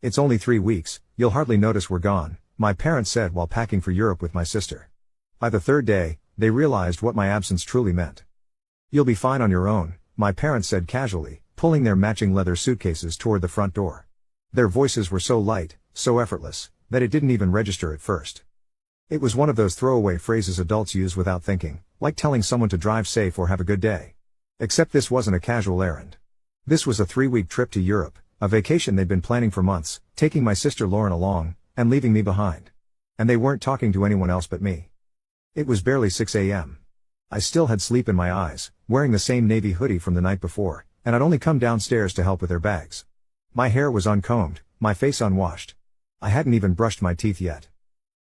"It's only 3 weeks, you'll hardly notice we're gone," my parents said while packing for Europe with my sister. By the third day, they realized what my absence truly meant. "You'll be fine on your own," my parents said casually, pulling their matching leather suitcases toward the front door. Their voices were so light, so effortless, that it didn't even register at first. It was one of those throwaway phrases adults use without thinking, like telling someone to drive safe or have a good day. Except this wasn't a casual errand. This was a 3-week trip to Europe, a vacation they'd been planning for months, taking my sister Lauren along, and leaving me behind. And they weren't talking to anyone else but me. It was barely 6 a.m. I still had sleep in my eyes, wearing the same navy hoodie from the night before, and I'd only come downstairs to help with their bags. My hair was uncombed, my face unwashed. I hadn't even brushed my teeth yet.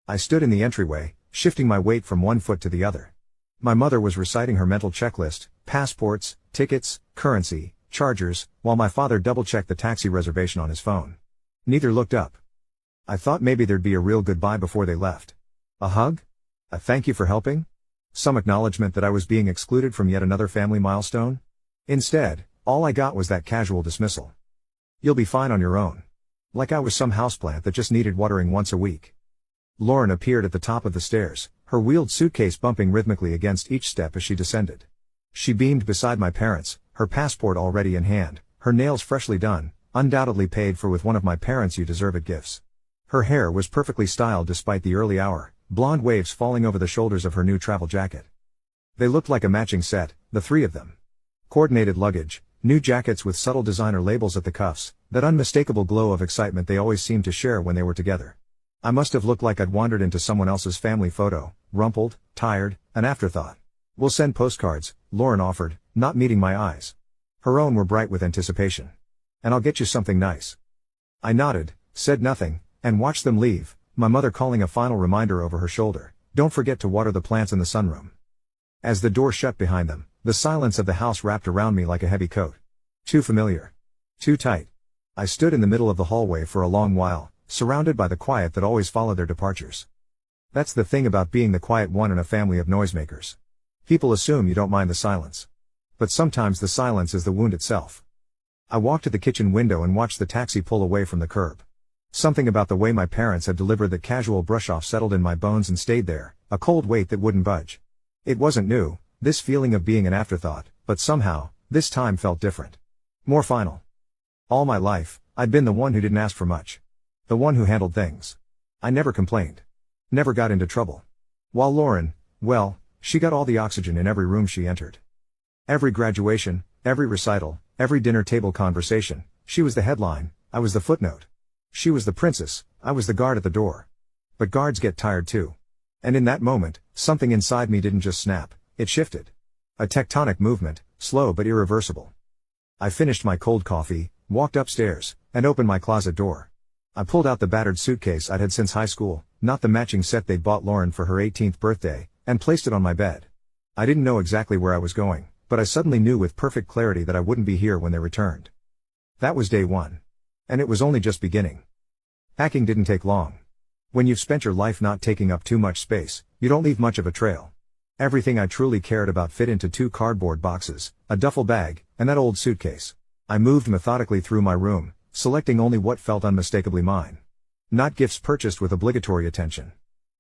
I stood in the entryway, shifting my weight from one foot to the other. My mother was reciting her mental checklist, passports, tickets, currency, chargers, while my father double-checked the taxi reservation on his phone. Neither looked up. I thought maybe there'd be a real goodbye before they left. A hug? A thank you for helping? Some acknowledgement that I was being excluded from yet another family milestone? Instead, all I got was that casual dismissal. "You'll be fine on your own." Like I was some houseplant that just needed watering once a week. Lauren appeared at the top of the stairs, her wheeled suitcase bumping rhythmically against each step as she descended. She beamed beside my parents, her passport already in hand, her nails freshly done, undoubtedly paid for with one of my parents' "you deserve it" gifts. Her hair was perfectly styled despite the early hour, blonde waves falling over the shoulders of her new travel jacket. They looked like a matching set, the three of them. Coordinated luggage, new jackets with subtle designer labels at the cuffs, that unmistakable glow of excitement they always seemed to share when they were together. I must have looked like I'd wandered into someone else's family photo, rumpled, tired, an afterthought. "We'll send postcards," Lauren offered, not meeting my eyes. Her own were bright with anticipation. "And I'll get you something nice." I nodded, said nothing, and watched them leave, my mother calling a final reminder over her shoulder, "Don't forget to water the plants in the sunroom." As the door shut behind them, the silence of the house wrapped around me like a heavy coat. Too familiar. Too tight. I stood in the middle of the hallway for a long while, surrounded by the quiet that always followed their departures. That's the thing about being the quiet one in a family of noisemakers. People assume you don't mind the silence. But sometimes the silence is the wound itself. I walked to the kitchen window and watched the taxi pull away from the curb. Something about the way my parents had delivered the casual brush-off settled in my bones and stayed there, a cold weight that wouldn't budge. It wasn't new, this feeling of being an afterthought, but somehow, this time felt different. More final. All my life, I'd been the one who didn't ask for much. The one who handled things. I never complained. Never got into trouble. While Lauren, well, she got all the oxygen in every room she entered. Every graduation, every recital, every dinner table conversation, she was the headline, I was the footnote. She was the princess, I was the guard at the door. But guards get tired too. And in that moment, something inside me didn't just snap, it shifted. A tectonic movement, slow but irreversible. I finished my cold coffee, walked upstairs, and opened my closet door. I pulled out the battered suitcase I'd had since high school, not the matching set they'd bought Lauren for her 18th birthday, and placed it on my bed. I didn't know exactly where I was going, but I suddenly knew with perfect clarity that I wouldn't be here when they returned. That was day one. And it was only just beginning. Packing didn't take long. When you've spent your life not taking up too much space, you don't leave much of a trail. Everything I truly cared about fit into 2 cardboard boxes, a duffel bag, and that old suitcase. I moved methodically through my room, selecting only what felt unmistakably mine. Not gifts purchased with obligatory attention.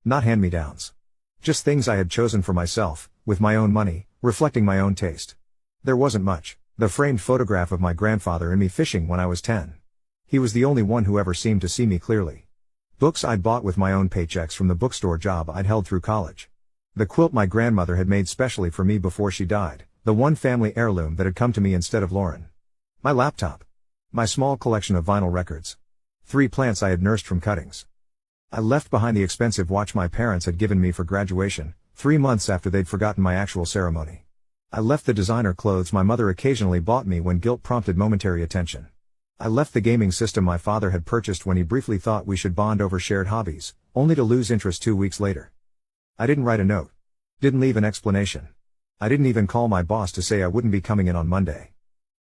Not hand-me-downs. Just things I had chosen for myself, with my own money, reflecting my own taste. There wasn't much. The framed photograph of my grandfather and me fishing when I was 10. He was the only one who ever seemed to see me clearly. Books I'd bought with my own paychecks from the bookstore job I'd held through college. The quilt my grandmother had made specially for me before she died, the one family heirloom that had come to me instead of Lauren. My laptop. My small collection of vinyl records. 3 plants I had nursed from cuttings. I left behind the expensive watch my parents had given me for graduation, 3 months after they'd forgotten my actual ceremony. I left the designer clothes my mother occasionally bought me when guilt prompted momentary attention. I left the gaming system my father had purchased when he briefly thought we should bond over shared hobbies, only to lose interest 2 weeks later. I didn't write a note. Didn't leave an explanation. I didn't even call my boss to say I wouldn't be coming in on Monday.